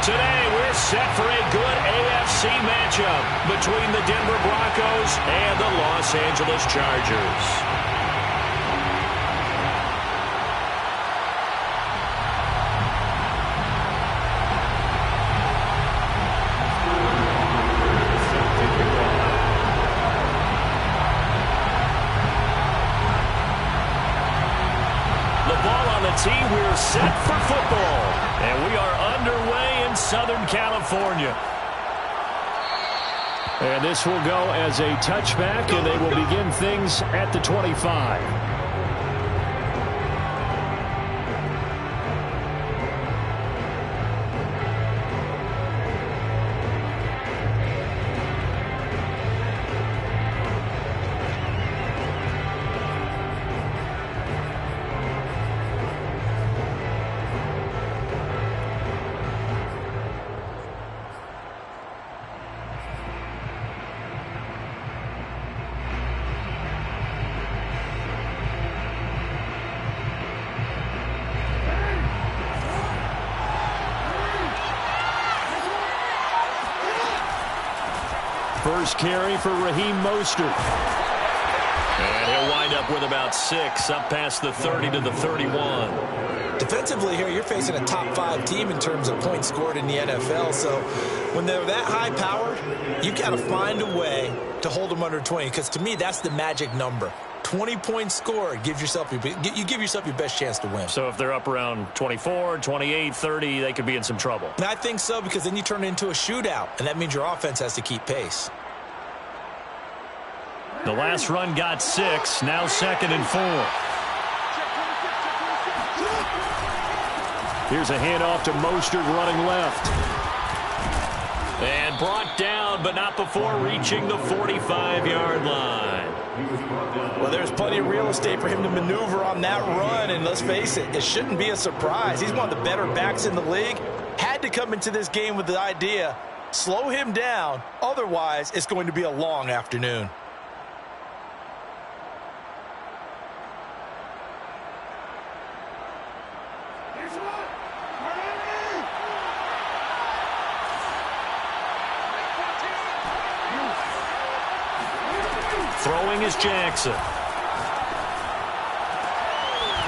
Today, we're set for a good AFC matchup between the Denver Broncos and the Los Angeles Chargers. Team, we're set for football, and we are underway in Southern California. And this will go as a touchback, and they will begin things at the 25. First carry for Raheem Mostert. And he'll wind up with about 6, up past the 30 to the 31. Defensively here, you're facing a top 5 team in terms of points scored in the NFL. So when they're that high powered, you got to find a way to hold them under 20. Because to me, that's the magic number. 20 points scored, you give yourself your best chance to win. So if they're up around 24, 28, 30, they could be in some trouble. And I think so, because then you turn it into a shootout, and that means your offense has to keep pace. The last run got 6, now 2nd and 4. Here's a handoff to Mostert running left. And brought down, but not before reaching the 45-yard line. Well, there's plenty of real estate for him to maneuver on that run, and let's face it, it shouldn't be a surprise. He's one of the better backs in the league. Had to come into this game with the idea, slow him down, otherwise it's going to be a long afternoon. Throwing is Jackson.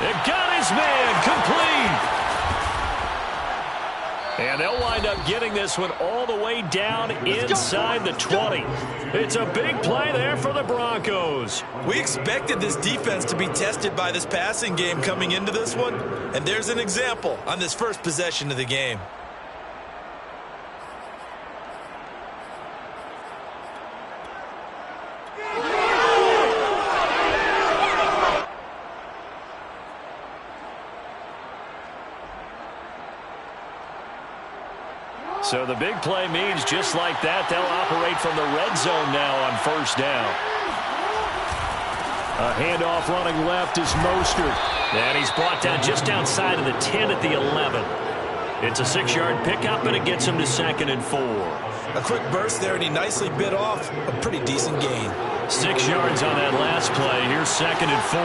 It got his man complete. And they'll wind up getting this one all the way down inside the 20. It's a big play there for the Broncos. We expected this defense to be tested by this passing game coming into this one. And there's an example on this first possession of the game. So the big play means just like that, they'll operate from the red zone now on first down. A handoff running left is Mostert. And he's brought down just outside of the 10 at the 11. It's a 6-yard pickup, and it gets him to 2nd and 4. A quick burst there, and he nicely bit off a pretty decent gain. 6 yards on that last play. Here's 2nd and 4.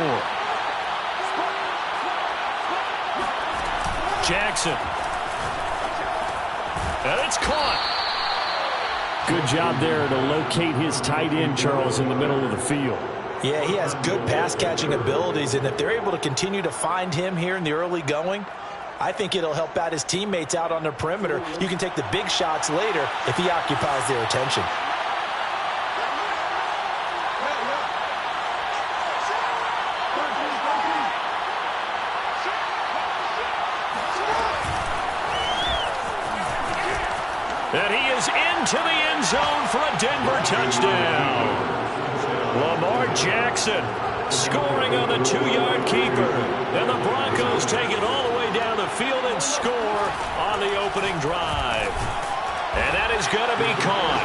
Jackson. And it's caught. Good job there to locate his tight end, Charles, in the middle of the field. Yeah, he has good pass-catching abilities, and if they're able to continue to find him here in the early going, I think it'll help out his teammates out on the perimeter. You can take the big shots later if he occupies their attention. And he is into the end zone for a Denver touchdown. Lamar Jackson scoring on the 2-yard keeper. And the Broncos take it all the way down the field and score on the opening drive. And that is going to be caught.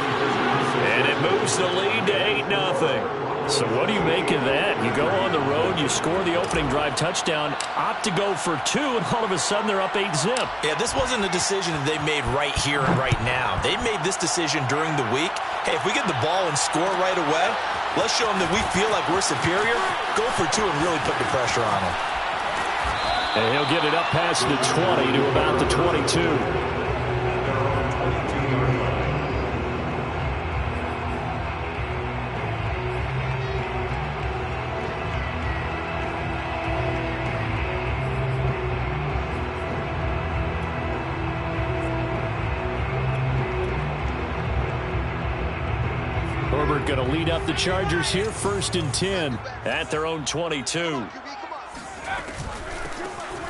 And it moves the lead to 8-0. So what do you make of that? You go on the road, you score the opening drive touchdown, opt to go for 2, and all of a sudden they're up 8-zip. Yeah, this wasn't a decision that they made right here and right now. They made this decision during the week. Hey, if we get the ball and score right away, let's show them that we feel like we're superior. Go for 2 and really put the pressure on them. And he'll get it up past the 20 to about the 22. Herbert going to lead up the Chargers here, 1st and 10 at their own 22.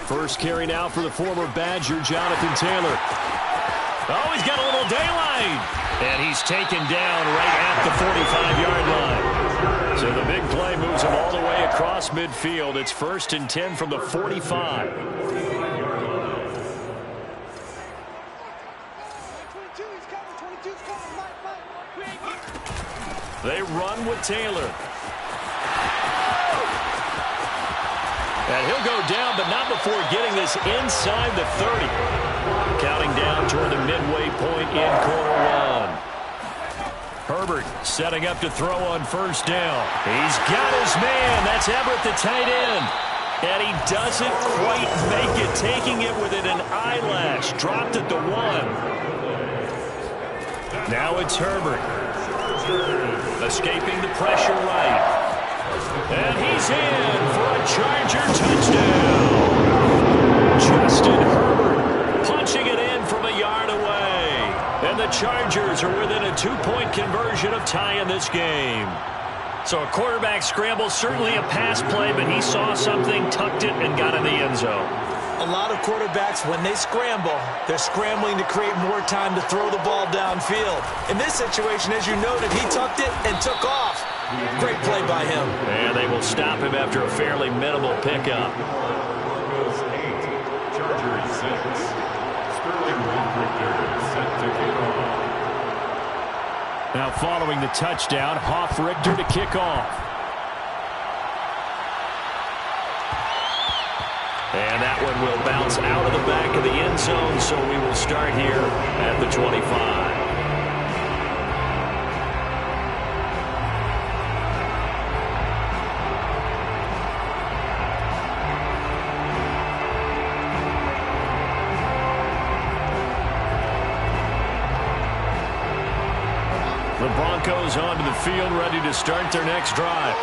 First carry now for the former Badger, Jonathan Taylor. Oh, he's got a little daylight. And he's taken down right at the 45-yard line. So the big play moves him all the way across midfield. It's 1st and 10 from the 45. They run with Taylor. And he'll go down, but not before getting this inside the 30. Counting down toward the midway point in quarter 1. Herbert setting up to throw on 1st down. He's got his man. That's Everett, the tight end. And he doesn't quite make it, taking it within an eyelash. Dropped at the 1. Now it's Herbert. Escaping the pressure right. And he's in for a Charger touchdown. Justin Herbert punching it in from a yard away. And the Chargers are within a 2-point conversion of tying this game. So a quarterback scramble, certainly a pass play, but he saw something, tucked it, and got in the end zone. A lot of quarterbacks, when they scramble, they're scrambling to create more time to throw the ball downfield. In this situation, as you noted, he tucked it and took off. Great play by him. And they will stop him after a fairly minimal pickup. Broncos 8, Chargers 6. Sterling Rodriguez set to kick off. Now following the touchdown, Richter to kick off. And that one will bounce out of the back of the end zone, so we will start here at the 25. The Broncos onto the field, ready to start their next drive.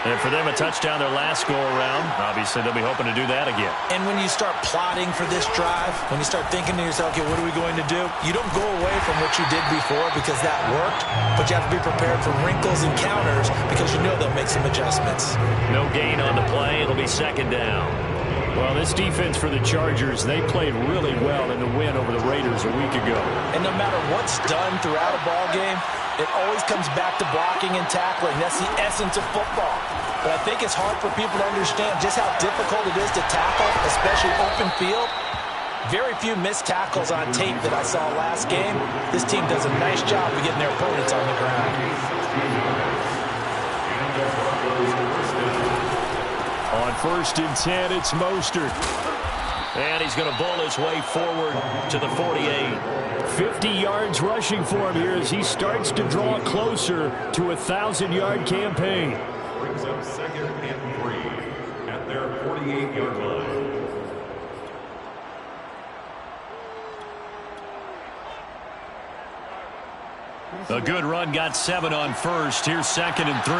And for them, a touchdown their last go-around. Obviously, they'll be hoping to do that again. And when you start plotting for this drive, when you start thinking to yourself, okay, what are we going to do? You don't go away from what you did before because that worked, but you have to be prepared for wrinkles and counters because you know they'll make some adjustments. No gain on the play. It'll be 2nd down. Well, this defense for the Chargers, they played really well in the win over the Raiders a week ago. And no matter what's done throughout a ball game, it always comes back to blocking and tackling. That's the essence of football. But I think it's hard for people to understand just how difficult it is to tackle, especially open field. Very few missed tackles on tape that I saw last game. This team does a nice job of getting their opponents on the ground. On 1st and 10, it's Mostert. And he's going to bull his way forward to the 48. 50 yards rushing for him here as he starts to draw closer to a 1,000-yard campaign. Brings up 2nd and 3 at their 48-yard line. A good run got 7 on 1st. Here's 2nd and 3.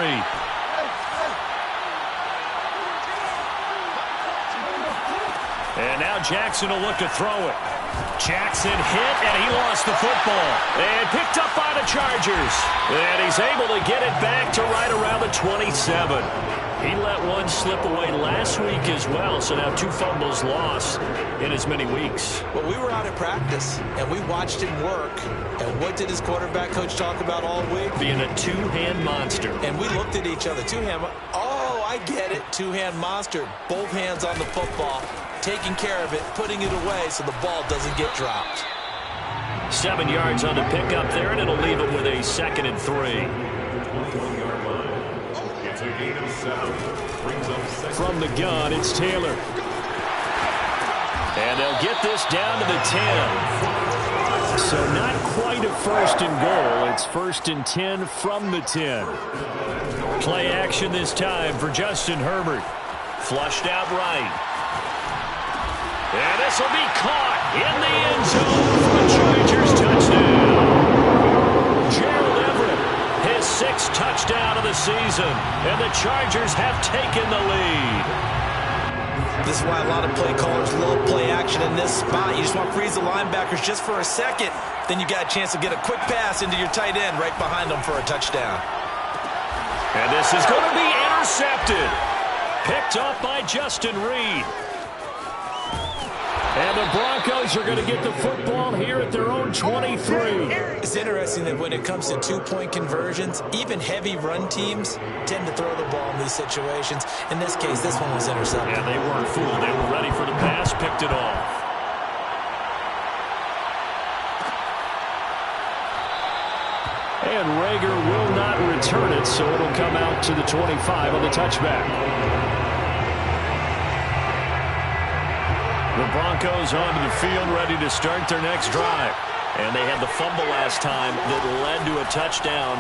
And now Jackson will look to throw it. Jackson hit, and he lost the football. And picked up by the Chargers. And he's able to get it back to right around the 27. He let one slip away last week as well, so now 2 fumbles lost in as many weeks. Well, we were out at practice, and we watched him work. And what did his quarterback coach talk about all week? Being a 2-hand monster. And we looked at each other. 2-hand. Oh, I get it. 2-hand monster. Both hands on the football. Taking care of it, putting it away so the ball doesn't get dropped. 7 yards on the pickup there, and it'll leave it with a 2nd and 3. It's a gain of 7. Brings up 2nd. From the gun, it's Taylor. And they'll get this down to the 10. So not quite a 1st and goal. It's 1st and 10 from the 10. Play action this time for Justin Herbert. Flushed out right. And this will be caught in the end zone for a Chargers touchdown. Gerald Everett, his 6th touchdown of the season. And the Chargers have taken the lead. This is why a lot of play callers love play action in this spot. You just want to freeze the linebackers just for a second. Then you got a chance to get a quick pass into your tight end right behind them for a touchdown. And this is going to be intercepted. Picked up by Justin Reed. And the Broncos are going to get the football here at their own 23. It's interesting that when it comes to two-point conversions, even heavy run teams tend to throw the ball in these situations. In this case, this one was intercepted. Yeah, they weren't fooled. They were ready for the pass, picked it off. And Rager will not return it, so it'll come out to the 25 on the touchback. The Broncos onto the field, ready to start their next drive. And they had the fumble last time that led to a touchdown.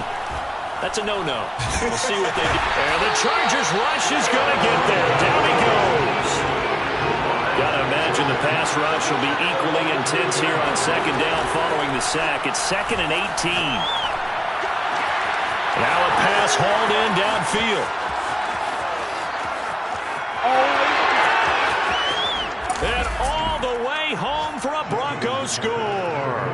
That's a no-no. We'll see what they do. And the Chargers rush is going to get there. Down he goes. Got to imagine the pass rush will be equally intense here on second down following the sack. It's 2nd and 18. Now a pass hauled in downfield. And all the way home for a Broncos score.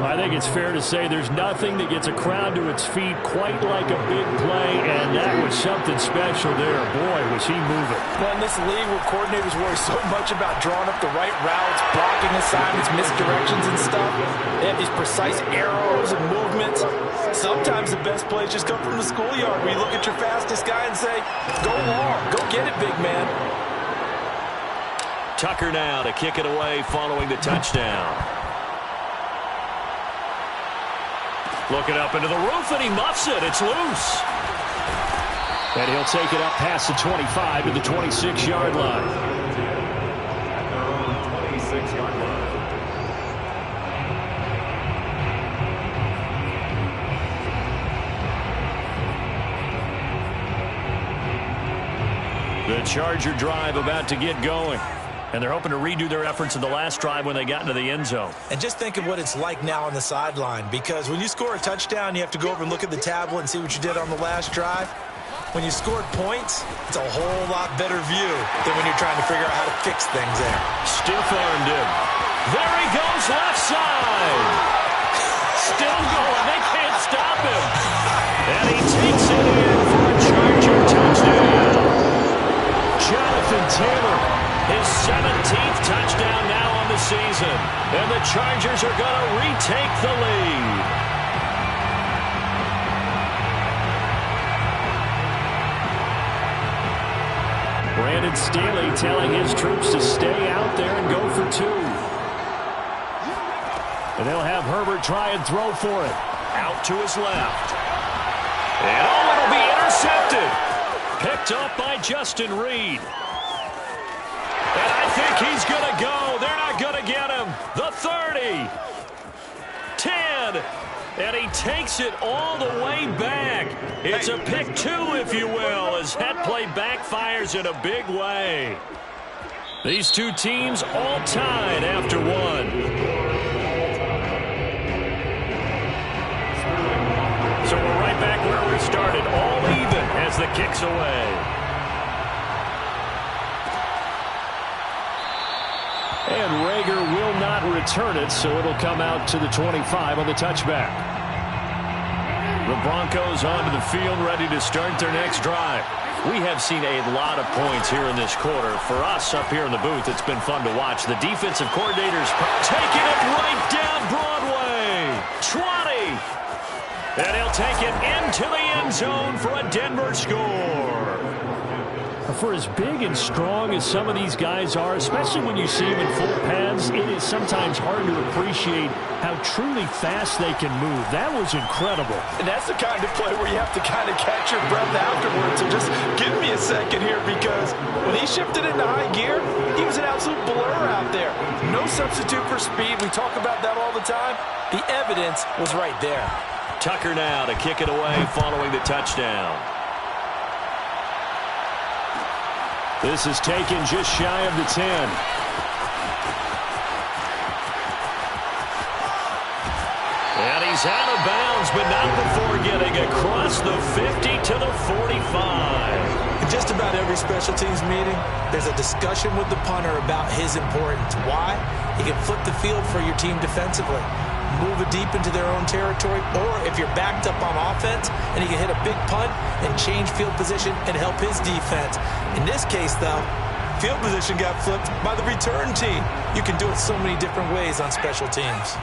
I think it's fair to say there's nothing that gets a crowd to its feet quite like a big play, and that was something special there. Boy, was he moving. Well, in this league where coordinators worry so much about drawing up the right routes, blocking assignments, misdirections and stuff, they have these precise arrows and movements. Sometimes the best plays just come from the schoolyard where you look at your fastest guy and say, go long, go get it, big man. Tucker now to kick it away following the touchdown. Looking up into the roof, and he muffs it. It's loose. And he'll take it up past the 25 to the 26-yard line. 26-yard line. The Charger drive about to get going. And they're hoping to redo their efforts in the last drive when they got into the end zone. And just think of what it's like now on the sideline, because when you score a touchdown, you have to go over and look at the tablet and see what you did on the last drive. When you scored points, it's a whole lot better view than when you're trying to figure out how to fix things there. Stiff-armed him. There he goes, left side. Still going. They can't stop him. And he takes it in for a Charger touchdown. Jonathan Taylor, his 17th touchdown now on the season. And the Chargers are going to retake the lead. Brandon Staley telling his troops to stay out there and go for 2. And they'll have Herbert try and throw for it. Out to his left. And it'll be intercepted. Picked up by Justin Reed. And I think he's going to go. They're not going to get him. The 30. 10. And he takes it all the way back. It's a pick 2, if you will, as that play backfires in a big way. These two teams all tied after 1. So we're right back where we started, all even as the kick's away. And Rager will not return it, so it'll come out to the 25 on the touchback. The Broncos onto the field, ready to start their next drive. We have seen a lot of points here in this quarter. For us up here in the booth, it's been fun to watch. The defensive coordinators taking it right down Broadway. 20. And he'll take it into the end zone for a Denver score. For as big and strong as some of these guys are, especially when you see them in full pads, it is sometimes hard to appreciate how truly fast they can move. That was incredible. And that's the kind of play where you have to kind of catch your breath afterwards. So just give me a second here, because when he shifted into high gear, he was an absolute blur out there. No substitute for speed. We talk about that all the time. The evidence was right there. Tucker now to kick it away following the touchdown. This is taken just shy of the 10. And he's out of bounds, but not before getting across the 50 to the 45. In just about every special teams meeting, there's a discussion with the punter about his importance. Why? He can flip the field for your team defensively. move it deep into their own territory, or if you're backed up on offense and he can hit a big punt and change field position and help his defense. In this case, though, field position got flipped by the return team. You can do it so many different ways on special teams.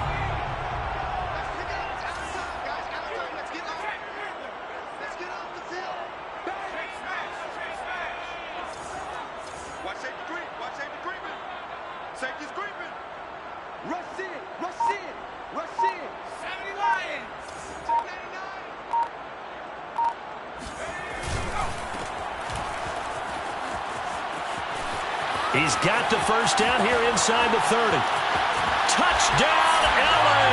He's got the first down here inside the 30. Touchdown, LA!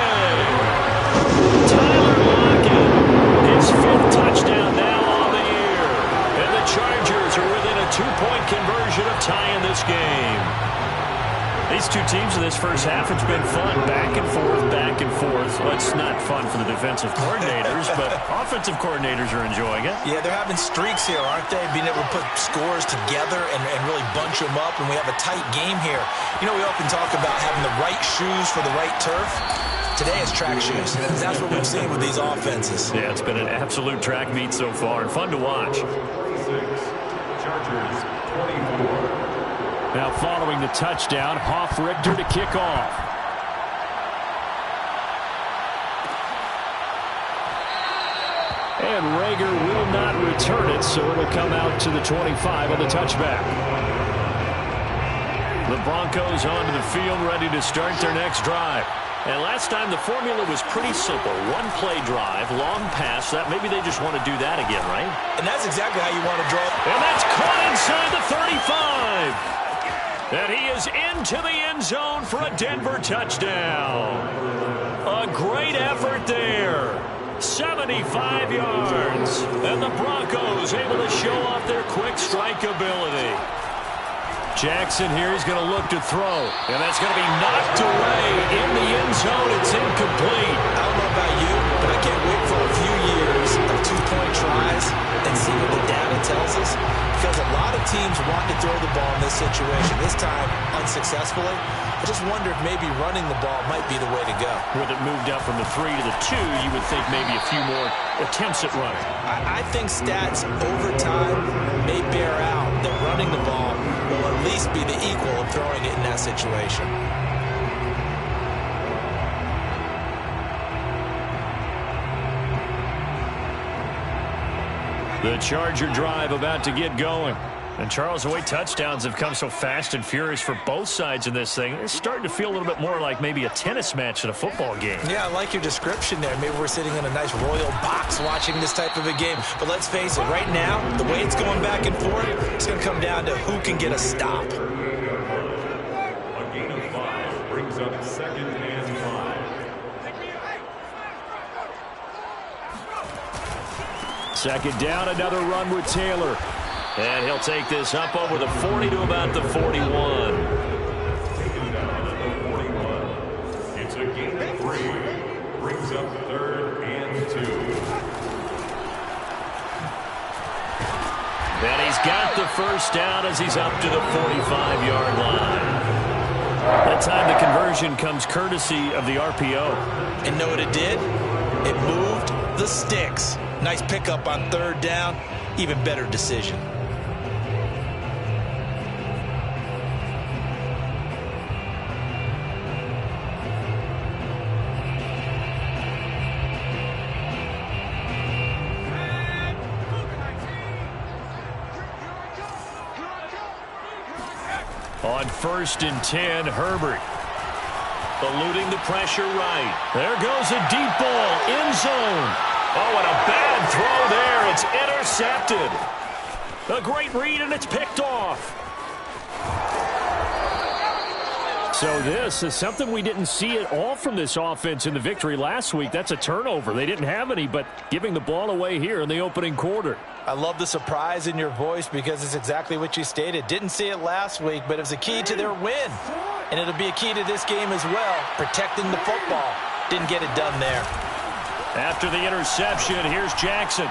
Tyler Lockett, his 5th touchdown now on the year. And the Chargers are within a 2-point conversion of tying this game. These two teams in this first half, it's been fun. Back and forth, back and forth. Well, it's not fun for the defensive coordinators, but offensive coordinators are enjoying it. Yeah, they're having streaks here, aren't they? Being able to put scores together and really bunch them up, and we have a tight game here. You know, we often talk about having the right shoes for the right turf. Today is track shoes. That's what we've seen with these offenses. Yeah, it's been an absolute track meet so far, and fun to watch. 46, Chargers 24. Now following the touchdown, Richter to kick off. And Rager will not return it, so it'll come out to the 25 on the touchback. The Broncos onto the field, ready to start their next drive. And last time the formula was pretty simple. One play drive, long pass. That maybe they just want to do that again, right? And that's exactly how you want to draw. And that's caught inside the 35. And he is into the end zone for a Denver touchdown. A great effort there. 75 yards. And the Broncos able to show off their quick strike ability. Jackson here is going to look to throw. And that's going to be knocked away in the end zone. It's incomplete. I don't know about you, but I can't wait for a few years of 2-point tries and see what the data tells us. Because a lot of teams want to throw the ball in this situation. This time, unsuccessfully. I just wonder if maybe running the ball might be the way to go. With it moved up from the 3 to the 2, you would think maybe a few more attempts at running. I think stats over time may bear out that running the ball will at least be the equal of throwing it in that situation. The Charger drive about to get going. And Charles, the way touchdowns have come so fast and furious for both sides in this thing, it's starting to feel a little bit more like maybe a tennis match than a football game. Yeah, I like your description there. Maybe we're sitting in a nice royal box watching this type of a game. But let's face it, right now, the way it's going back and forth, it's going to come down to who can get a stop. A gain of 5 brings up 2nd and 5. Second down, another run with Taylor. And he'll take this up over the 40 to about the 41. Taken down at the 41. It's a gain of 3. Brings up 3rd and 2. And he's got the first down as he's up to the 45-yard line. That time the conversion comes courtesy of the RPO. And know what it did? It moved the sticks. Nice pickup on 3rd down. Even better decision. On 1st and 10, Herbert. Eluding the pressure right. There goes a deep ball, end zone. Oh, and a bad throw there. It's intercepted. A great read, and it's picked off. So this is something we didn't see at all from this offense in the victory last week. That's a turnover. They didn't have any, but giving the ball away here in the opening quarter. I love the surprise in your voice because it's exactly what you stated. Didn't see it last week, but it was a key to their win. And it'll be a key to this game as well, protecting the football. Didn't get it done there. After the interception, here's Jackson.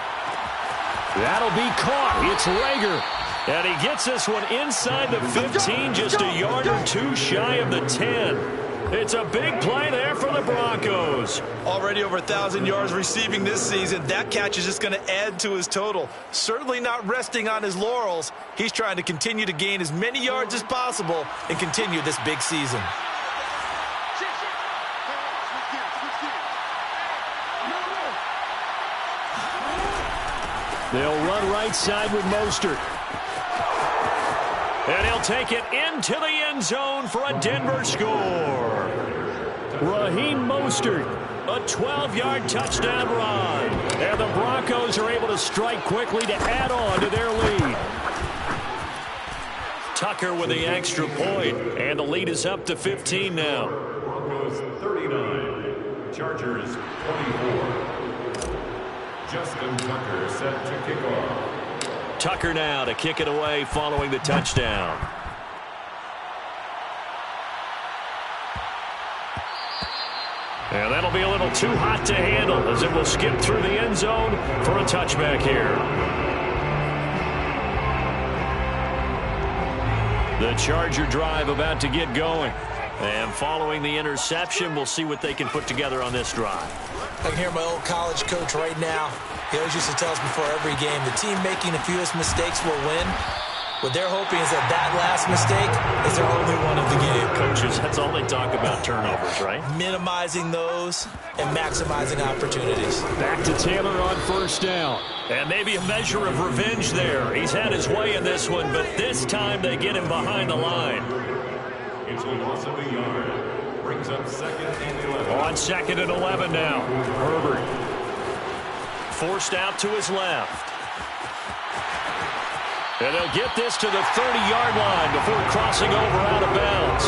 That'll be caught. It's Rager. And he gets this one inside the 15, just a yard or two shy of the 10. It's a big play there for the Broncos. Already over 1,000 yards receiving this season. That catch is just going to add to his total. Certainly not resting on his laurels. He's trying to continue to gain as many yards as possible and continue this big season. They'll run right side with Mostert. And he'll take it into the end zone for a Denver score. Raheem Mostert. A 12-yard touchdown run. And the Broncos are able to strike quickly to add on to their lead. Tucker with the extra point, and the lead is up to 15 now. Broncos 39, Chargers 24. Justin Tucker set to kick off. Tucker now to kick it away following the touchdown. And that'll be a little too hot to handle as it will skip through the end zone for a touchback here. The Charger drive about to get going. And following the interception, we'll see what they can put together on this drive. I can hear my old college coach right now. He always used to tell us before every game, the team making the fewest mistakes will win. What they're hoping is that last mistake is their only one of the game. Coaches, that's all they talk about, turnovers, right? Minimizing those and maximizing opportunities. Back to Taylor on first down. And maybe a measure of revenge there. He's had his way in this one, but this time they get him behind the line. It's a loss of a yard. Brings up 2nd and 11. On 2nd and 11 now. Herbert forced out to his left. And they'll get this to the 30-yard line before crossing over out of bounds.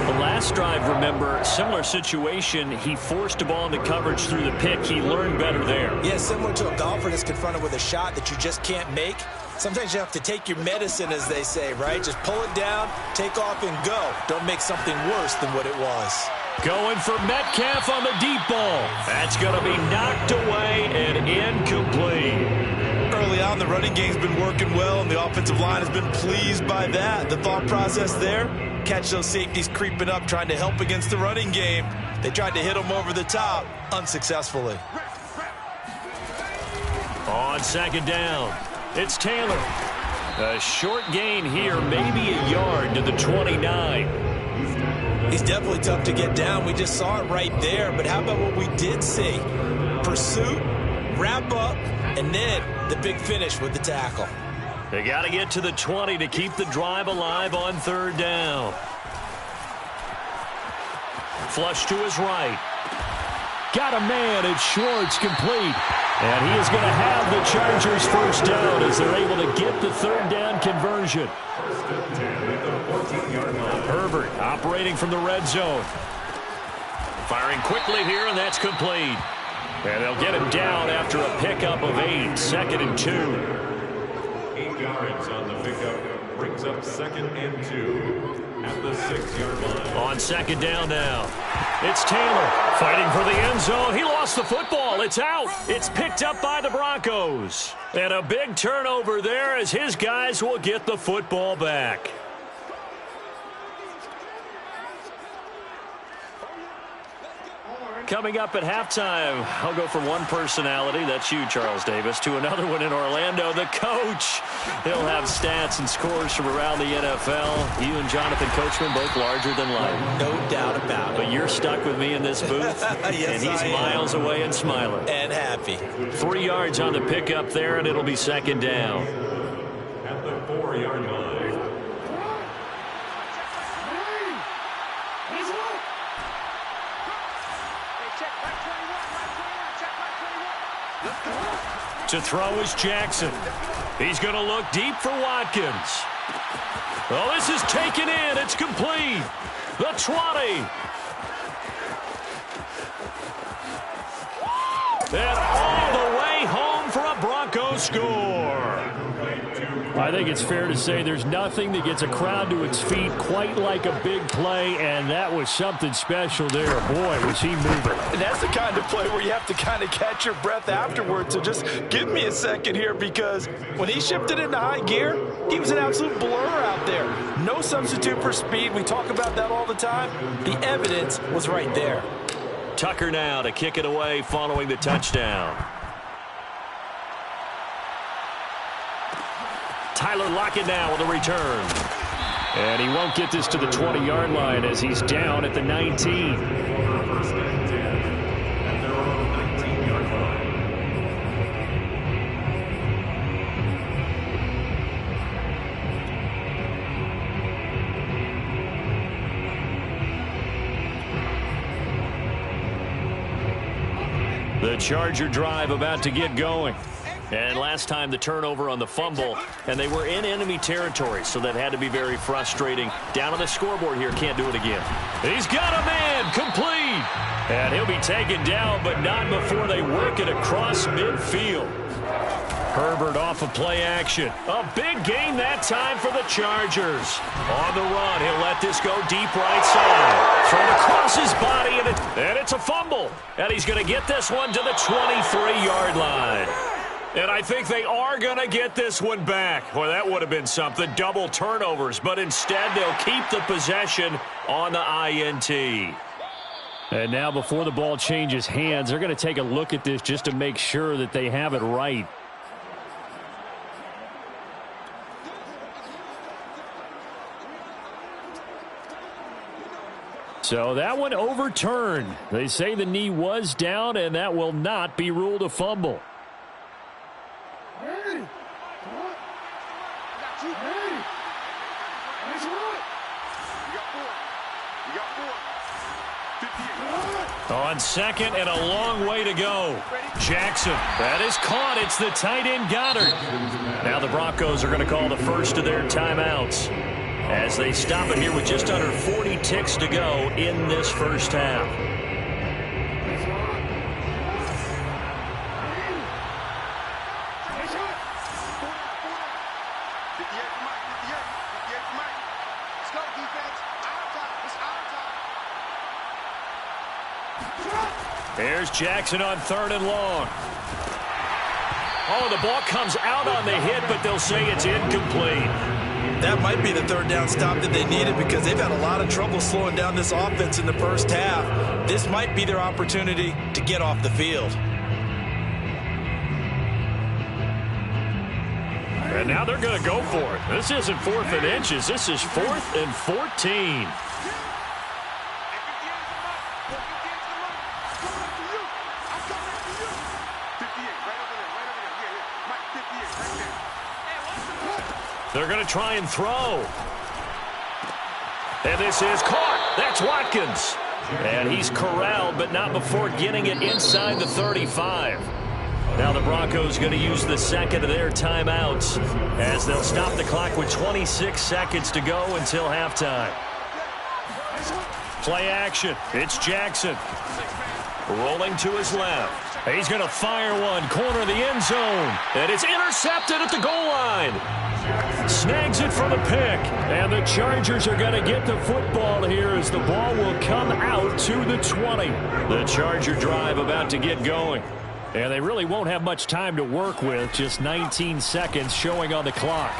The last drive, remember, similar situation. He forced a ball into coverage through the pick. He learned better there. Yeah, similar to a golfer that's confronted with a shot that you just can't make. Sometimes you have to take your medicine, as they say, right? Just pull it down, take off, and go. Don't make something worse than what it was. Going for Metcalf on the deep ball. That's going to be knocked away and incomplete. Early on, the running game's been working well, and the offensive line has been pleased by that. The thought process there, catch those safeties creeping up, trying to help against the running game. They tried to hit them over the top, unsuccessfully. On 2nd down, it's Taylor. A short gain here, maybe a yard to the 29. He's definitely tough to get down. We just saw it right there, but how about what we did see? Pursuit, wrap up, and then the big finish with the tackle. They got to get to the 20 to keep the drive alive on 3rd down. Flush to his right. Got a man. It's Schwartz, complete. And he is going to have the Chargers first down as they're able to get the 3rd down conversion. Herbert operating from the red zone. Firing quickly here, and that's complete. And they'll get him down after a pickup of 8, 2nd and 2. 8 yards on the pickup. Brings up 2nd and 2 at the 6-yard line. On 2nd down now. It's Taylor fighting for the end zone. He lost the football. It's out. It's picked up by the Broncos. And a big turnover there as his guys will get the football back. Coming up at halftime, I'll go from one personality, that's you, Charles Davis, to another one in Orlando, the coach. He'll have stats and scores from around the NFL. You and Jonathan Coachman, both larger than life. No doubt about it. But you're stuck with me in this booth, Yes, and he's miles away and smiling. And happy. 3 yards on the pickup there, and it'll be 2nd down. At the 4-yard line. To throw is Jackson. He's going to look deep for Watkins. Oh, this is taken in. It's complete. The 20. And all the way home for a Broncos score. I think it's fair to say there's nothing that gets a crowd to its feet quite like a big play, and that was something special there. Boy, was he moving. And that's the kind of play where you have to kind of catch your breath afterwards. So just give me a second here, because when he shifted into high gear, he was an absolute blur out there. No substitute for speed. We talk about that all the time. The evidence was right there. Tucker now to kick it away following the touchdown. Tyler Lockett now with a return. And he won't get this to the 20-yard line as he's down at the 19. First and 10 at their own 19-yard line. The Charger drive about to get going. And last time the turnover on the fumble, and they were in enemy territory, so that had to be very frustrating. Down on the scoreboard here, can't do it again. He's got a man, complete. And he'll be taken down, but not before they work it across midfield. Herbert off of play action. A big gain that time for the Chargers. On the run, he'll let this go deep right side. Thrown across his body, and it's a fumble. And he's going to get this one to the 23-yard line. And I think they are going to get this one back. Well, that would have been something. Double turnovers. But instead, they'll keep the possession on the INT. And now before the ball changes hands, they're going to take a look at this just to make sure that they have it right. So that one overturned. They say the knee was down, and that will not be ruled a fumble. On second and a long way to go. Jackson, that is caught. It's the tight end Goddard. Now the Broncos are going to call the first of their timeouts as they stop it here with just under 40 ticks to go in this first half. There's Jackson on 3rd and long. Oh, the ball comes out on the hit, but they'll say it's incomplete. That might be the 3rd down stop that they needed, because they've had a lot of trouble slowing down this offense in the first half. This might be their opportunity to get off the field. And now they're going to go for it. This isn't 4th and inches. This is 4th and 14. They're going to try and throw. And this is caught. That's Watkins. And he's corralled, but not before getting it inside the 35. Now the Broncos going to use the second of their timeouts as they'll stop the clock with 26 seconds to go until halftime. Play action. It's Jackson. Rolling to his left. He's going to fire one. Corner of the end zone. And it's intercepted at the goal line. Snags it for the pick. And the Chargers are going to get the football here as the ball will come out to the 20. The Charger drive about to get going. And they really won't have much time to work with. Just 19 seconds showing on the clock.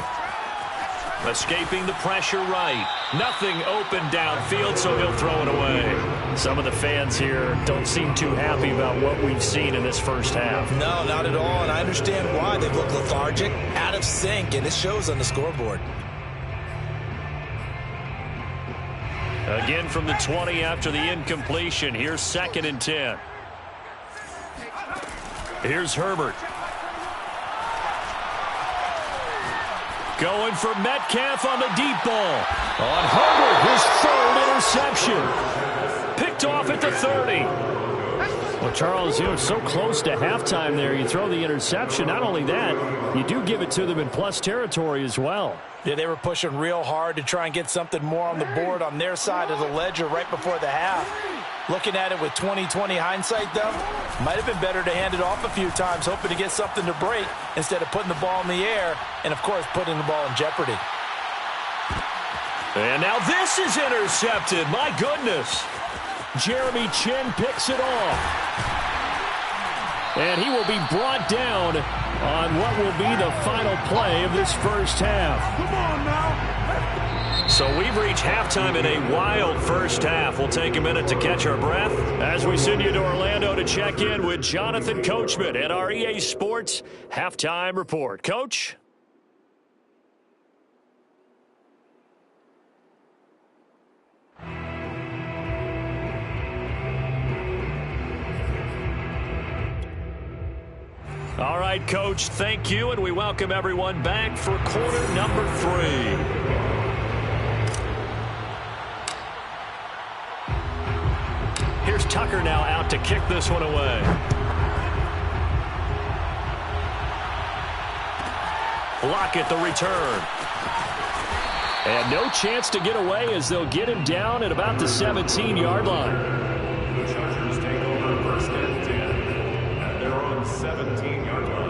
Escaping the pressure right. Nothing open downfield, so he'll throw it away. Some of the fans here don't seem too happy about what we've seen in this first half. No, not at all, and I understand why. They've looked lethargic, out of sync, and it shows on the scoreboard. Again from the 20 after the incompletion. Here's 2nd and 10. Here's Herbert. Going for Metcalf on the deep ball. On Herbert, his 3rd interception. Picked off at the 30. Well, Charles, you know, so close to halftime there. You throw the interception. Not only that, you do give it to them in plus territory as well. Yeah, they were pushing real hard to try and get something more on the board on their side of the ledger right before the half. Looking at it with 20/20 hindsight, though, might have been better to hand it off a few times, hoping to get something to break instead of putting the ball in the air and, of course, putting the ball in jeopardy. And now this is intercepted. My goodness. Jeremy Chin picks it off. And he will be brought down on what will be the final play of this first half. Come on now. So we've reached halftime in a wild first half. We'll take a minute to catch our breath as we send you to Orlando to check in with Jonathan Coachman at our EA Sports Halftime Report. Coach? All right, Coach, thank you, and we welcome everyone back for quarter number 3. Here's Tucker now out to kick this one away. Lockett the return. And no chance to get away as they'll get him down at about the 17-yard line. The Chargers take over first and 10 at their own 17-yard line.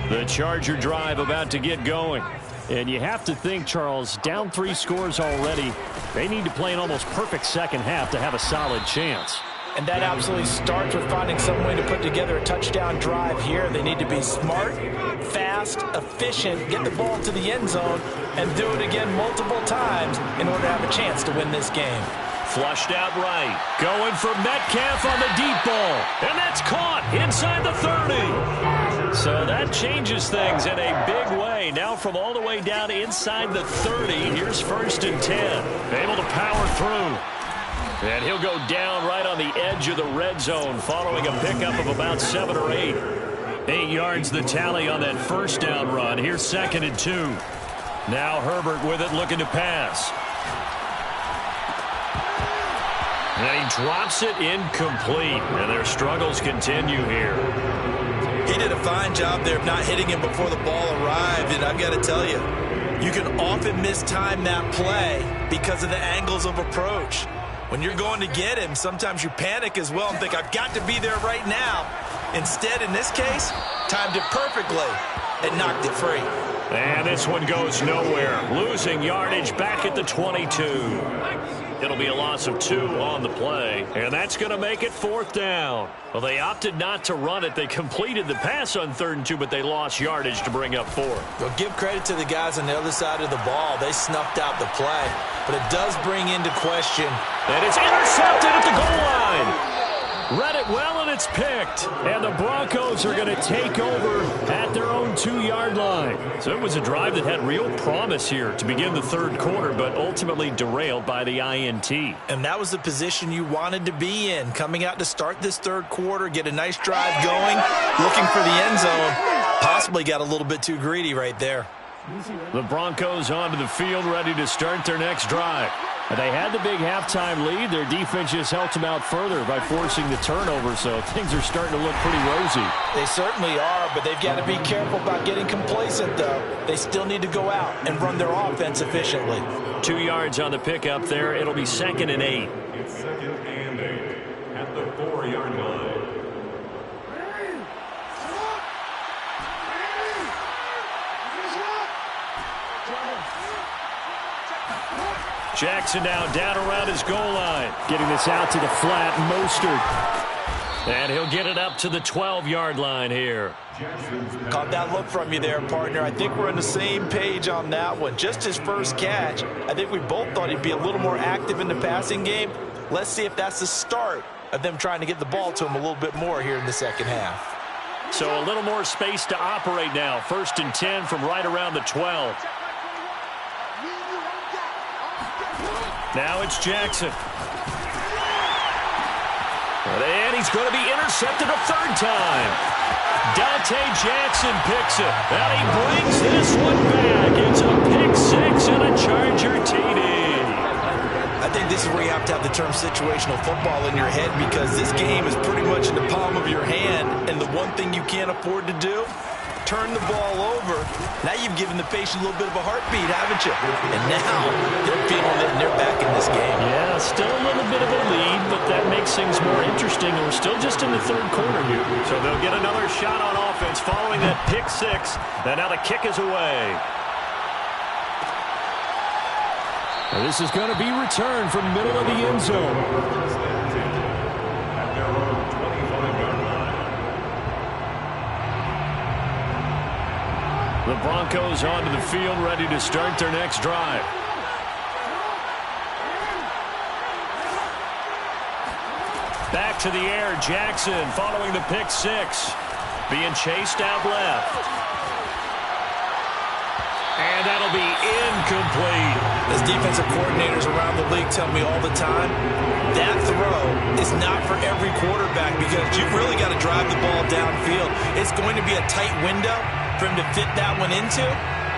The Charger drive about to get going. And you have to think, Charles, down 3 scores already. They need to play an almost perfect second half to have a solid chance. And that absolutely starts with finding some way to put together a touchdown drive here. They need to be smart, fast, efficient, get the ball to the end zone, and do it again multiple times in order to have a chance to win this game. Flushed out right. Going for Metcalf on the deep ball. And that's caught inside the 30. So that changes things in a big way. Now from all the way down inside the 30, here's first and 10. Able to power through. And he'll go down right on the edge of the red zone following a pickup of about 7 or 8. 8 yards the tally on that first down run. Here's second and 2. Now Herbert with it looking to pass. And he drops it incomplete. And their struggles continue here. He did a fine job there of not hitting him before the ball arrived. And I've got to tell you, you can often mistime that play because of the angles of approach. When you're going to get him, sometimes you panic as well and think, I've got to be there right now. Instead, in this case, timed it perfectly and knocked it free. And this one goes nowhere. Losing yardage back at the 22. It'll be a loss of 2 on the play, and that's going to make it 4th down. Well, they opted not to run it. They completed the pass on 3rd and 2, but they lost yardage to bring up 4. Well, give credit to the guys on the other side of the ball. They snuffed out the play, but it does bring into question. And it's intercepted at the goal line. Read it well, and it's picked. And the Broncos are going to take over at their own 2-yard line. So it was a drive that had real promise here to begin the 3rd quarter, but ultimately derailed by the INT. And that was the position you wanted to be in. Coming out to start this 3rd quarter, get a nice drive going, looking for the end zone. Possibly got a little bit too greedy right there. The Broncos onto the field, ready to start their next drive. They had the big halftime lead. Their defense just helped them out further by forcing the turnover, so things are starting to look pretty rosy. They certainly are, but they've got to be careful about getting complacent, though. They still need to go out and run their offense efficiently. 2 yards on the pickup there. It'll be 2nd and 8. It's 2nd and 8 at the 4-yard line. Jackson now down around his goal line. Getting this out to the flat, Mostert. And he'll get it up to the 12-yard line here. Caught that look from you there, partner. I think we're on the same page on that one. Just his first catch. I think we both thought he'd be a little more active in the passing game. Let's see if that's the start of them trying to get the ball to him a little bit more here in the second half. So a little more space to operate now. 1st and 10 from right around the 12. Now it's Jackson. And he's going to be intercepted a 3rd time. Dante Jackson picks it. And he brings this one back. It's a pick 6 and a Charger TD. I think this is where you have to have the term situational football in your head, because this game is pretty much in the palm of your hand, and the one thing you can't afford to do, turn the ball over Now you've given the patient a little bit of a heartbeat, haven't you? And now they're feeling it and they're back in this game. Yeah, still a little bit of a lead, but that makes things more interesting. And we're still just in the third quarter here. So they'll get another shot on offense following that pick six. And now the kick is away. This is going to be returned from middle of the end zone. At their own 25-yard line. The Broncos onto the field, ready to start their next drive. Back to the air, Jackson following the pick six. Being chased out left. And that'll be incomplete. As defensive coordinators around the league tell me all the time, that throw is not for every quarterback because you've really got to drive the ball downfield. It's going to be a tight window for him to fit that one into.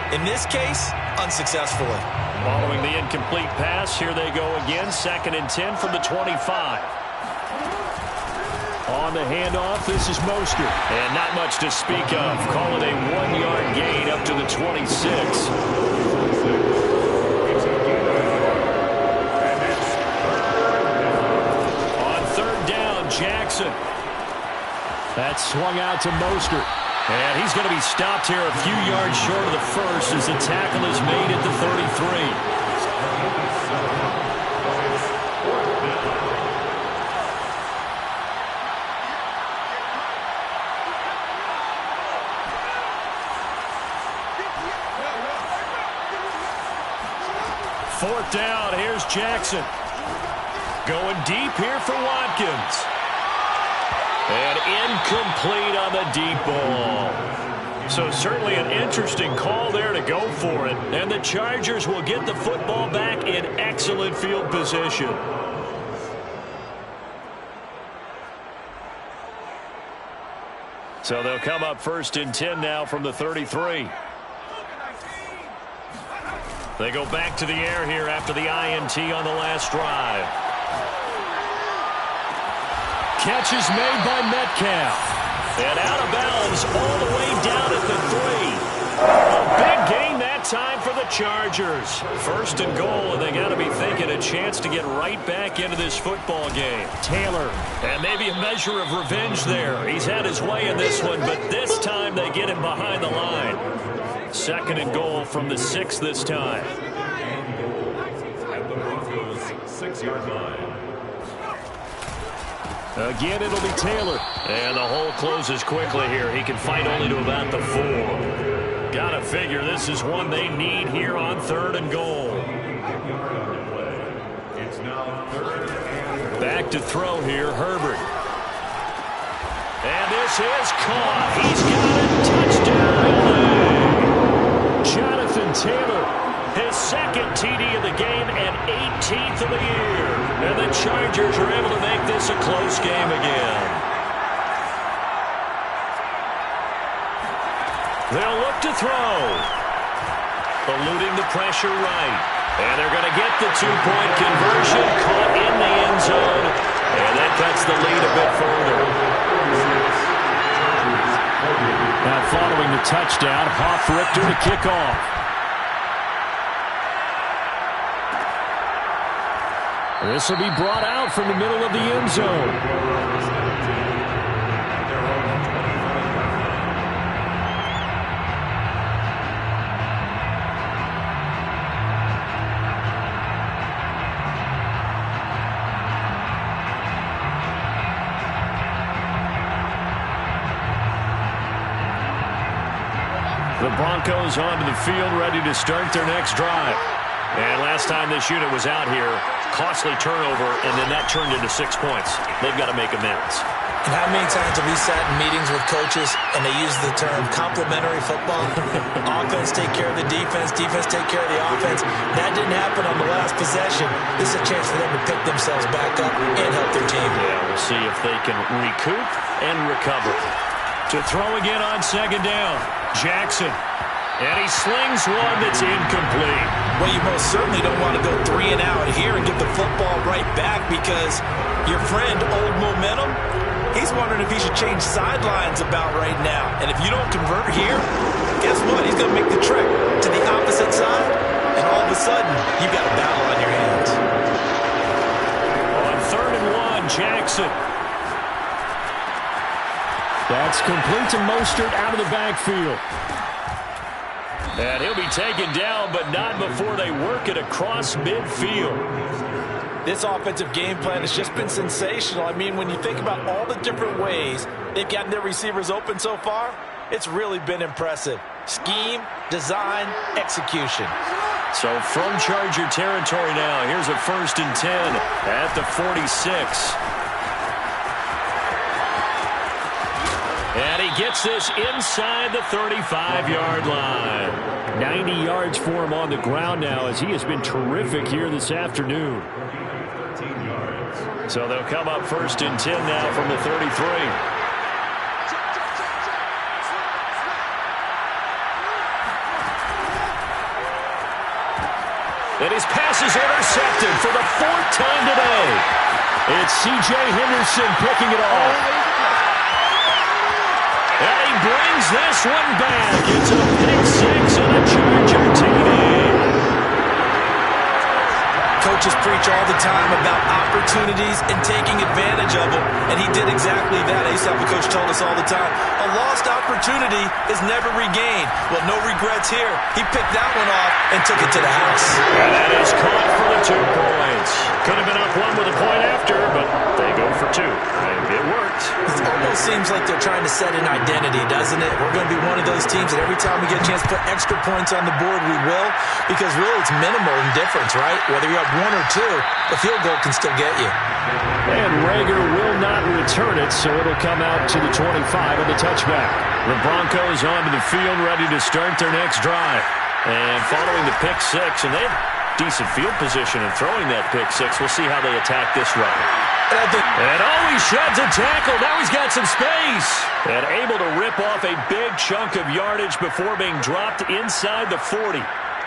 In this case, unsuccessfully. Following the incomplete pass, here they go again. 2nd and 10 from the 25. On the handoff, this is Mostert. And not much to speak of. Call it a 1-yard gain up to the 26. On 3rd down, Jackson. That swung out to Mostert. And he's going to be stopped here a few yards short of the first as the tackle is made at the 33. Fourth down, here's Jackson. Going deep here for Watkins. And incomplete on the deep ball. So certainly an interesting call there to go for it. And the Chargers will get the football back in excellent field position. So they'll come up 1st and 10 now from the 33. They go back to the air here after the INT on the last drive. Catch is made by Metcalf. And out of bounds all the way down at the 3. A big gain that time for the Chargers. 1st and goal, and they got to be thinking a chance to get right back into this football game. Taylor. And maybe a measure of revenge there. He's had his way in this one, but this time they get him behind the line. 2nd and goal from the 6 this time. At the Broncos' 6-yard line. Again, it'll be Taylor. And the hole closes quickly here. He can fight only to about the 4. Gotta figure this is one they need here on 3rd and goal. It's now 3rd and Back to throw here, Herbert. And this is caught. He's got it. Touchdown. Jonathan Taylor. His 2nd TD of the game and 18th of the year. And the Chargers are able to make this a close game again. They'll look to throw. Eluding the pressure right. And they're going to get the 2-point conversion. Caught in the end zone. And that cuts the lead a bit further. Now following the touchdown, Richter to kick off. This will be brought out from the middle of the end zone. The Broncos onto the field, ready to start their next drive. And last time this unit was out here, costly turnover, and then that turned into 6 points. They've got to make amends. And how many times have we sat in meetings with coaches and they use the term complementary football? Offense take care of the defense, defense take care of the offense. That didn't happen on the last possession. This is a chance for them to pick themselves back up and help their team. Yeah, we'll see if they can recoup and recover. To throw again on 2nd down, Jackson. And he slings one that's incomplete. Well, you most certainly don't want to go 3 and out here and get the football right back because your friend, Old Momentum, he's he's wondering if he should change sidelines about right now. And if you don't convert here, guess what? He's going to make the trek to the opposite side, and all of a sudden, you've got a battle on your hands. On 3rd and 1, Jackson. That's complete to Mostert out of the backfield. And he'll be taken down, but not before they work it across midfield. This offensive game plan has just been sensational. I mean, when you think about all the different ways they've gotten their receivers open so far, it's really been impressive. Scheme, design, execution. So from Charger territory now, here's a 1st and 10 at the 46. And he gets this inside the 35-yard line. 90 yards for him on the ground now, as he has been terrific here this afternoon. So they'll come up 1st and 10 now from the 33. And his pass is intercepted for the 4th time today. It's C.J. Henderson picking it off. And he brings this one back. It's a pick 6 and a Charger TD. Coaches preach all the time about opportunities and taking advantage of them, and he did exactly that. I used to have a coach told us all the time, a lost opportunity is never regained. Well, no regrets here. He picked that one off and took it to the house. And that is caught for the 2 points. Could have been up 1 with a point after, but they go for 2. And it worked. It almost seems like they're trying to set an identity, doesn't it? We're going to be one of those teams that every time we get a chance to put extra points on the board, we will. Because really, it's minimal in difference, right? Whether you're up 1 or 2, the field goal can still get you. And Rager will not return it, so it'll come out to the 25 on the touchback. The Broncos onto the field, ready to start their next drive. And following the pick 6, and they have decent field position in throwing that pick 6. We'll see how they attack this run. And he sheds a tackle. Now he's got some space. And able to rip off a big chunk of yardage before being dropped inside the 40.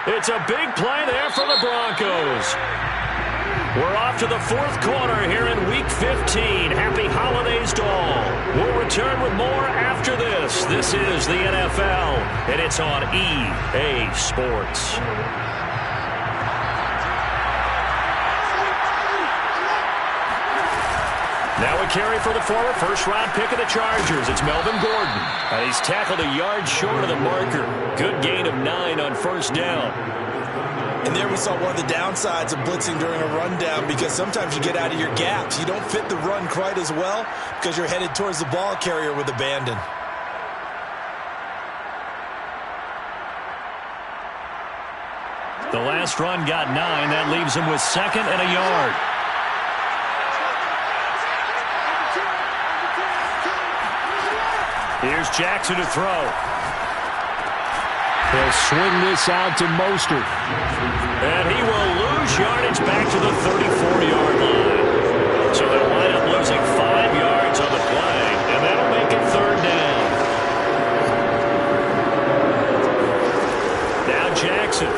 It's a big play there for the Broncos. We're off to the 4th quarter here in Week 15. Happy holidays to all. We'll return with more after this. This is the NFL, and it's on EA Sports. Now a carry for the former first-round pick of the Chargers. It's Melvin Gordon. And he's tackled a yard short of the marker. Good gain of 9 on 1st down. And there we saw one of the downsides of blitzing during a rundown, because sometimes you get out of your gaps. You don't fit the run quite as well because you're headed towards the ball carrier with abandon. The last run got 9. That leaves him with 2nd and a yard. Here's Jackson to throw. He'll swing this out to Mostert. And he will lose yardage back to the 34-yard line. So they'll wind up losing 5 yards on the play, and that'll make it 3rd down. Now Jackson.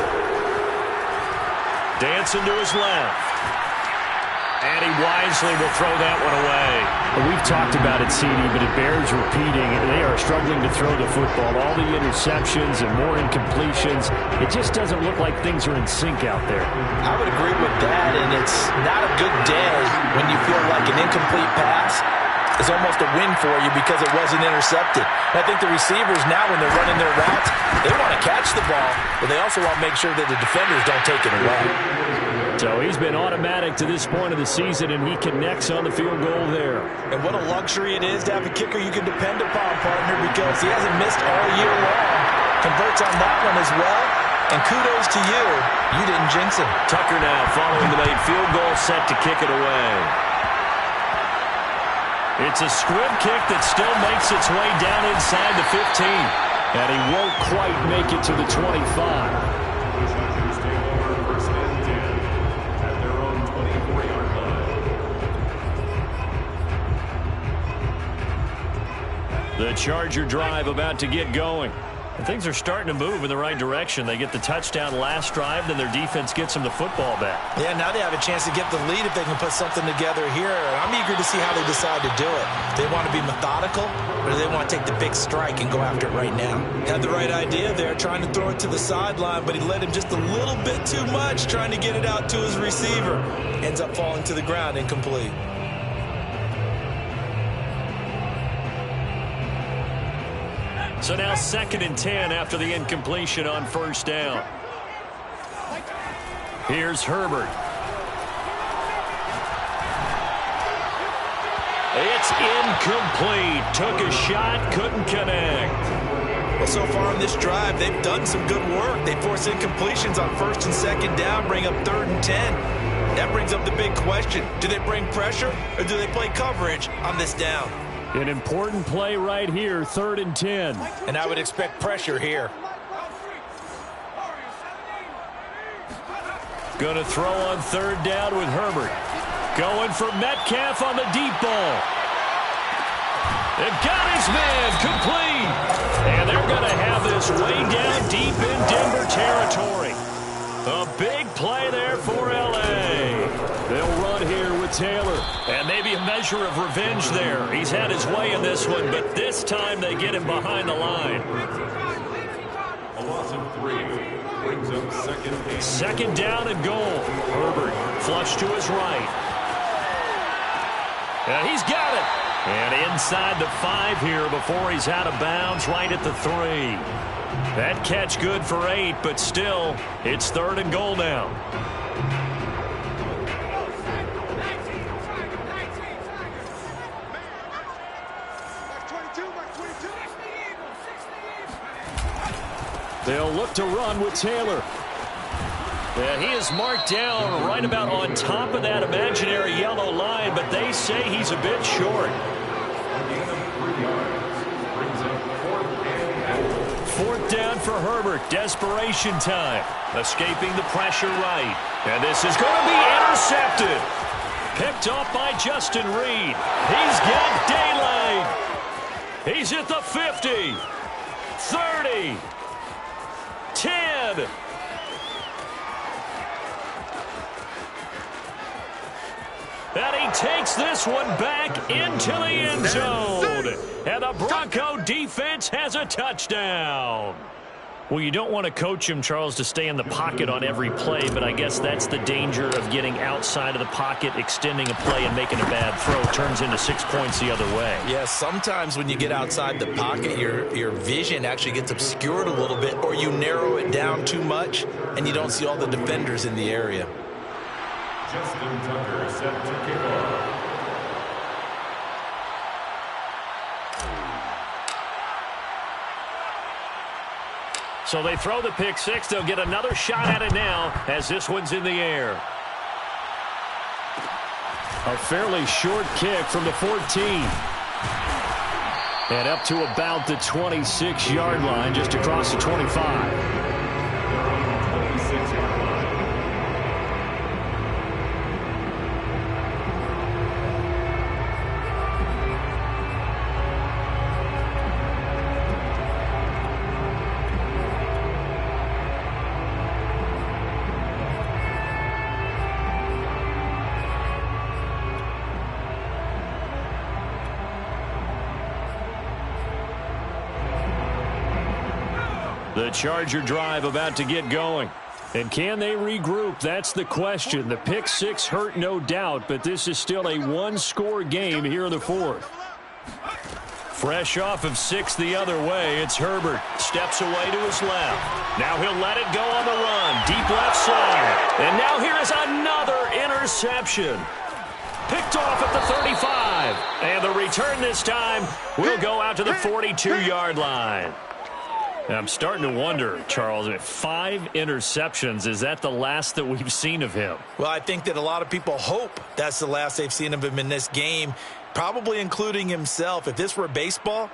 Dancing to his left. And he wisely will throw that one away. We've talked about it, CD, but it bears repeating. They are struggling to throw the football. All the interceptions and more incompletions. It just doesn't look like things are in sync out there. I would agree with that, and it's not a good day when you feel like an incomplete pass is almost a win for you because it wasn't intercepted. And I think the receivers now, when they're running their routes, they want to catch the ball, but they also want to make sure that the defenders don't take it away. So he's been automatic to this point of the season, and he connects on the field goal there. And what a luxury it is to have a kicker you can depend upon, partner, because he hasn't missed all year long. Converts on that one as well. And kudos to you. You didn't jinx him. Tucker now following the late field goal, set to kick it away. It's a squib kick that still makes its way down inside the 15. And he won't quite make it to the 25. The Charger drive about to get going. And things are starting to move in the right direction. They get the touchdown last drive, then their defense gets them the football back. Yeah, now they have a chance to get the lead if they can put something together here. I'm eager to see how they decide to do it. Do they want to be methodical, or do they want to take the big strike and go after it right now? Had the right idea there, trying to throw it to the sideline, but he led him just a little bit too much, trying to get it out to his receiver. Ends up falling to the ground, incomplete. So now 2nd and 10 after the incompletion on first down. Here's Herbert. It's incomplete. Took a shot, couldn't connect. Well, so far on this drive, they've done some good work. They force incompletions on 1st and 2nd down, bring up 3rd and 10. That brings up the big question. Do they bring pressure, or do they play coverage on this down? An important play right here, 3rd and 10. And I would expect pressure here. Going to throw on 3rd down with Herbert. Going for Metcalf on the deep ball. They've got his man complete. And they're going to have this way down deep in Denver territory. A big play there for L.A. They'll run here with Taylor. And maybe a measure of revenge there. He's had his way in this one, but this time they get him behind the line. A loss of 3 brings up 2nd and 2nd down and goal. Herbert flush to his right. And he's got it. And inside the 5 here before he's out of bounds, right at the 3. That catch good for 8, but still, it's 3rd and goal now. They'll look to run with Taylor. Yeah, he is marked down right about on top of that imaginary yellow line, but they say he's a bit short. 4th down for Herbert. Desperation time. Escaping the pressure right. And this is going to be intercepted. Picked off by Justin Reed. He's got daylight. He's at the 50. 30. 10. And he takes this one back into the end zone. And the Bronco defense has a touchdown. Well, you don't want to coach him, Charles, to stay in the pocket on every play, but I guess that's the danger of getting outside of the pocket, extending a play, and making a bad throw. Turns into 6 points the other way. Yeah, sometimes when you get outside the pocket, your vision actually gets obscured a little bit, or you narrow it down too much, and you don't see all the defenders in the area. Justin Tucker set to kick off. So they throw the pick 6. They'll get another shot at it now as this one's in the air. A fairly short kick from the 14. And up to about the 26-yard line, just across the 25. The Charger drive about to get going. And can they regroup? That's the question. The pick 6 hurt, no doubt, but this is still a one-score game here in the 4th. Fresh off of 6 the other way, it's Herbert. Steps away to his left. Now he'll let it go on the run. Deep left side. And now here is another interception. Picked off at the 35. And the return this time will go out to the 42-yard line. I'm starting to wonder, Charles, 5 interceptions, is that the last that we've seen of him? Well, I think that a lot of people hope that's the last they've seen of him in this game, probably including himself. If this were baseball,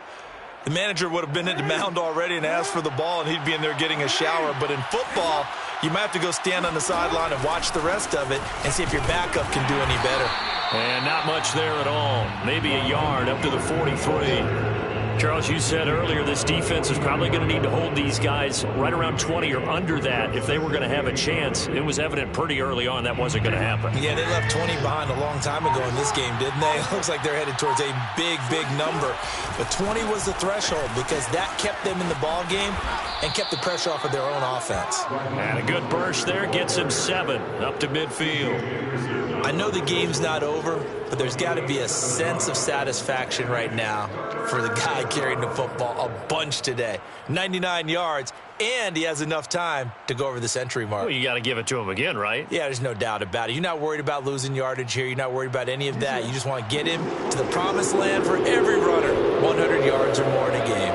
the manager would have been at the mound already and asked for the ball, and he'd be in there getting a shower. But in football, you might have to go stand on the sideline and watch the rest of it and see if your backup can do any better. And not much there at all. Maybe a yard up to the 43. Charles, you said earlier this defense is probably going to need to hold these guys right around 20 or under that if they were going to have a chance. It was evident pretty early on that wasn't going to happen. Yeah, they left 20 behind a long time ago in this game, didn't they? It looks like they're headed towards a big, big number. But 20 was the threshold because that kept them in the ball game and kept the pressure off of their own offense. And a good burst there gets him 7 up to midfield. I know the game's not over, but there's got to be a sense of satisfaction right now for the guy carrying the football a bunch today. 99 yards, and he has enough time to go over the century mark. Well, you got to give it to him again, right? Yeah, there's no doubt about it. You're not worried about losing yardage here. You're not worried about any of that. You just want to get him to the promised land for every runner, 100 yards or more in a game.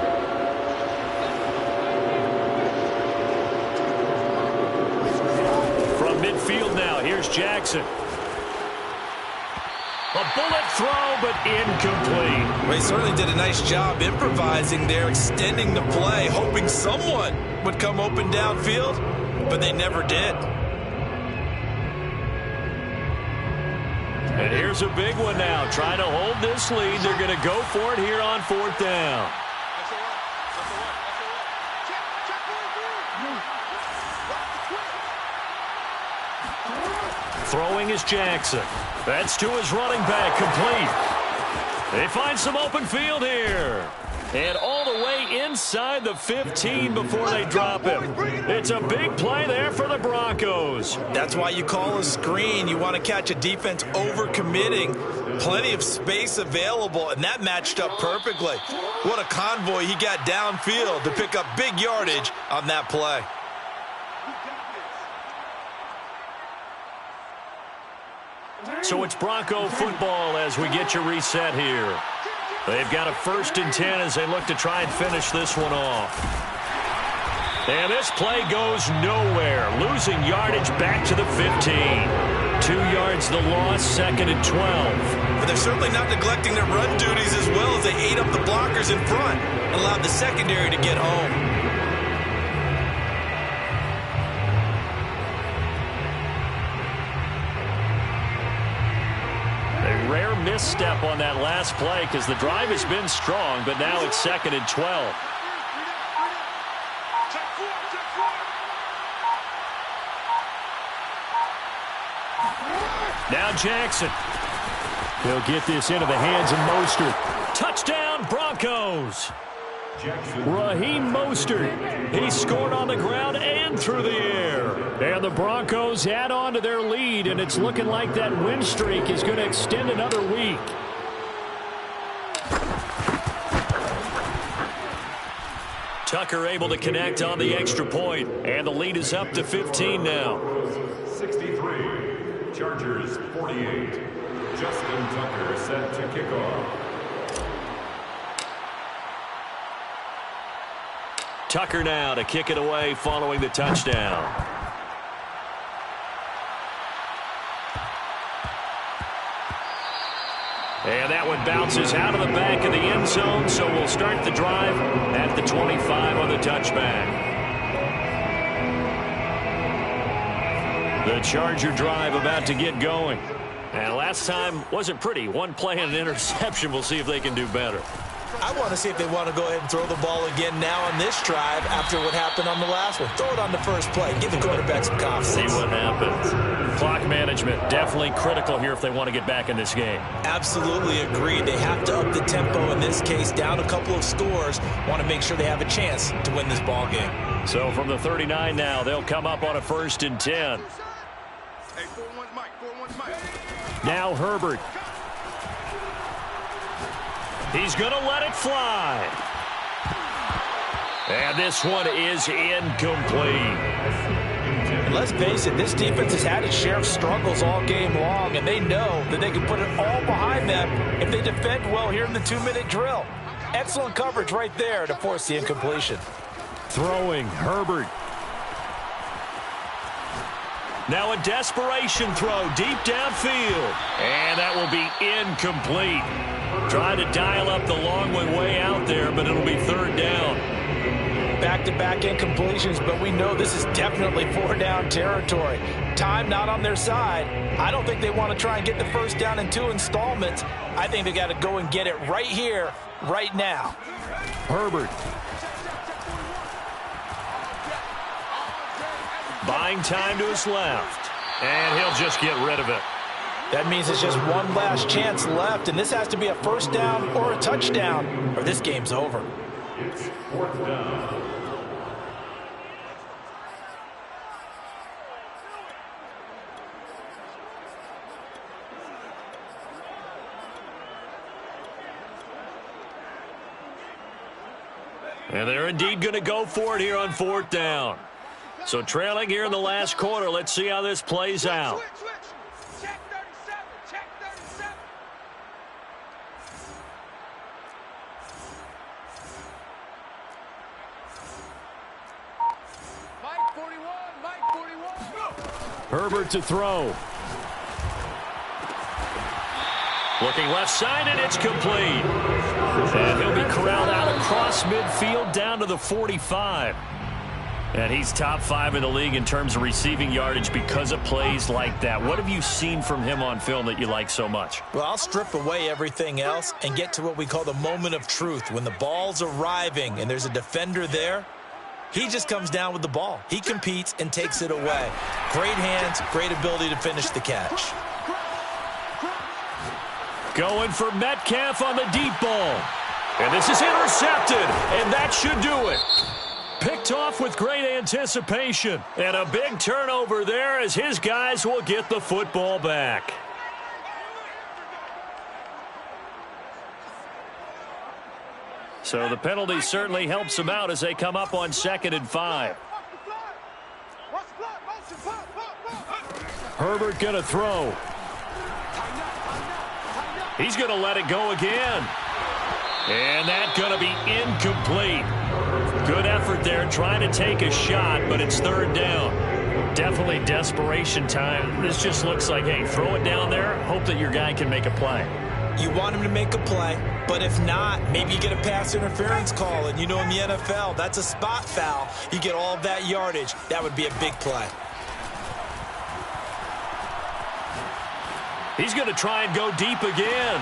From midfield now, here's Jackson. A bullet throw, but incomplete. Well, he certainly did a nice job improvising there, extending the play, hoping someone would come open downfield, but they never did. And here's a big one now. Trying to hold this lead. They're going to go for it here on 4th down. Throwing is Jackson. That's to his running back, complete. They find some open field here. And all the way inside the 15 before they drop him. It's a big play there for the Broncos. That's why you call a screen. You want to catch a defense overcommitting. Plenty of space available, and that matched up perfectly. What a convoy he got downfield to pick up big yardage on that play. So it's Bronco football as we get you reset here. They've got a 1st and 10 as they look to try and finish this one off. And this play goes nowhere. Losing yardage back to the 15. 2 yards the loss, 2nd and 12. But they're certainly not neglecting their run duties as well as they ate up the blockers in front and allowed the secondary to get home. Rare misstep on that last play because the drive has been strong, but now it's 2nd and 12. Now Jackson. He'll get this into the hands of Mostert. Touchdown, Broncos. Raheem Mostert. He scored on the ground and through the air. And the Broncos add on to their lead, and it's looking like that win streak is going to extend another week. Tucker able to connect on the extra point, and the lead is up to 15 now. 63, Chargers 48. Justin Tucker set to kick off. Tucker now to kick it away following the touchdown. And that one bounces out of the back of the end zone, so we'll start the drive at the 25 on the touchback. The Charger drive about to get going. And last time wasn't pretty. One play and an interception. We'll see if they can do better. I want to see if they want to go ahead and throw the ball again now on this drive after what happened on the last one. Throw it on the first play. Give the quarterback some confidence. See what happens. Clock management definitely critical here if they want to get back in this game. Absolutely agreed. They have to up the tempo in this case, down a couple of scores. Want to make sure they have a chance to win this ball game. So from the 39 now, they'll come up on a 1st and 10. Now Herbert. He's going to let it fly. And this one is incomplete. Let's face it, this defense has had its share of struggles all game long, and they know that they can put it all behind them if they defend well here in the 2-minute drill. Excellent coverage right there to force the incompletion. Throwing, Herbert. Now a desperation throw deep downfield. And that will be incomplete. Trying to dial up the long way out there, but it'll be 3rd down. back-to-back incompletions, but we know this is definitely four-down territory. Time not on their side. I don't think they want to try and get the first down in 2 installments. I think they got to go and get it right here, right now. Herbert. Buying time to his left. And he'll just get rid of it. That means it's just one last chance left, and this has to be a first down or a touchdown, or this game's over. It's 4th down. And they're indeed going to go for it here on 4th down. So trailing here in the last quarter, let's see how this plays out. Check 37. Check 37. Mike 41. Mike 41. Herbert to throw. Looking left side, and it's complete. And he'll be corralled out across midfield down to the 45. And he's top 5 in the league in terms of receiving yardage because of plays like that. What have you seen from him on film that you like so much? Well, I'll strip away everything else and get to what we call the moment of truth. When the ball's arriving and there's a defender there, he just comes down with the ball. He competes and takes it away. Great hands, great ability to finish the catch. Going for Metcalf on the deep ball. And this is intercepted, and that should do it. Picked off with great anticipation. And a big turnover there as his guys will get the football back. So the penalty certainly helps them out as they come up on 2nd and 5. Herbert going to throw. He's going to let it go again. And that's going to be incomplete. Good effort there trying to take a shot, but it's 3rd down. Definitely desperation time. This just looks like, hey, throw it down there, hope that your guy can make a play. You want him to make a play, but if not, maybe you get a pass interference call. And you know in the NFL, that's a spot foul. You get all of that yardage. That would be a big play. He's going to try and go deep again.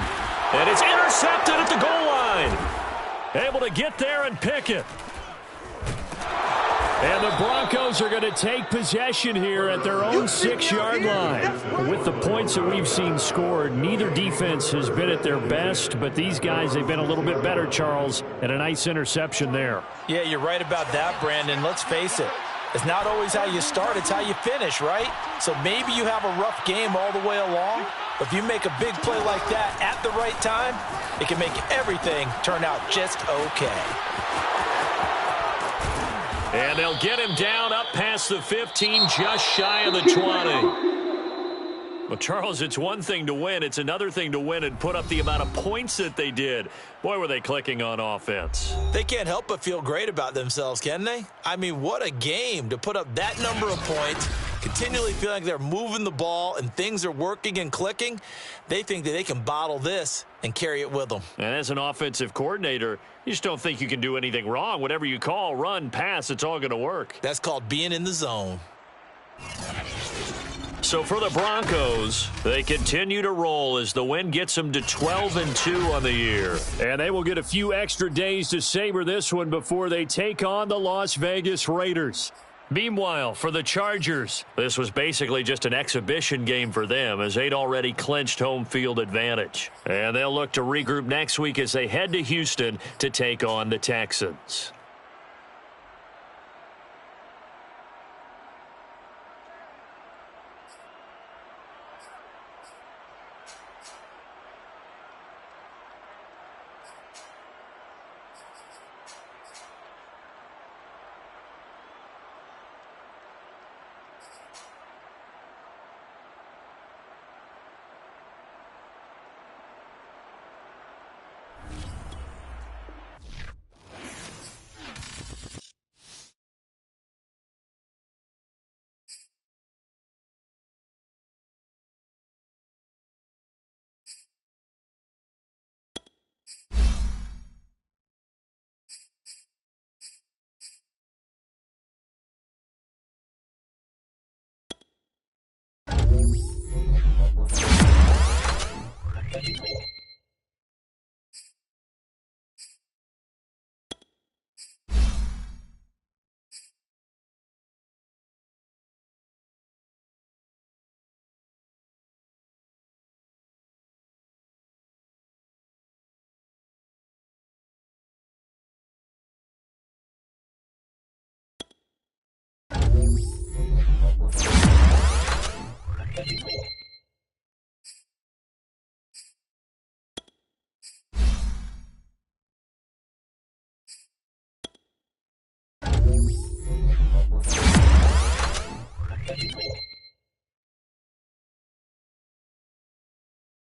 And it's intercepted at the goal line. Able to get there and pick it. And the Broncos are going to take possession here at their own 6-yard line. With the points that we've seen scored, neither defense has been at their best, but these guys, they've been a little bit better, Charles, and a nice interception there. Yeah, you're right about that, Brandon. Let's face it. It's not always how you start, it's how you finish, right? So maybe you have a rough game all the way along, but if you make a big play like that at the right time, it can make everything turn out just okay. And they'll get him down up past the 15, just shy of the 20. Well, Charles, it's one thing to win. It's another thing to win and put up the amount of points that they did. Boy, were they clicking on offense. They can't help but feel great about themselves, can they? I mean, what a game to put up that number of points, continually feeling like they're moving the ball and things are working and clicking. They think that they can bottle this and carry it with them. And as an offensive coordinator, you just don't think you can do anything wrong. Whatever you call, run, pass, it's all going to work. That's called being in the zone. So for the Broncos, they continue to roll as the win gets them to 12-2 on the year. And they will get a few extra days to savor this one before they take on the Las Vegas Raiders. Meanwhile, for the Chargers, this was basically just an exhibition game for them as they'd already clinched home field advantage. And they'll look to regroup next week as they head to Houston to take on the Texans.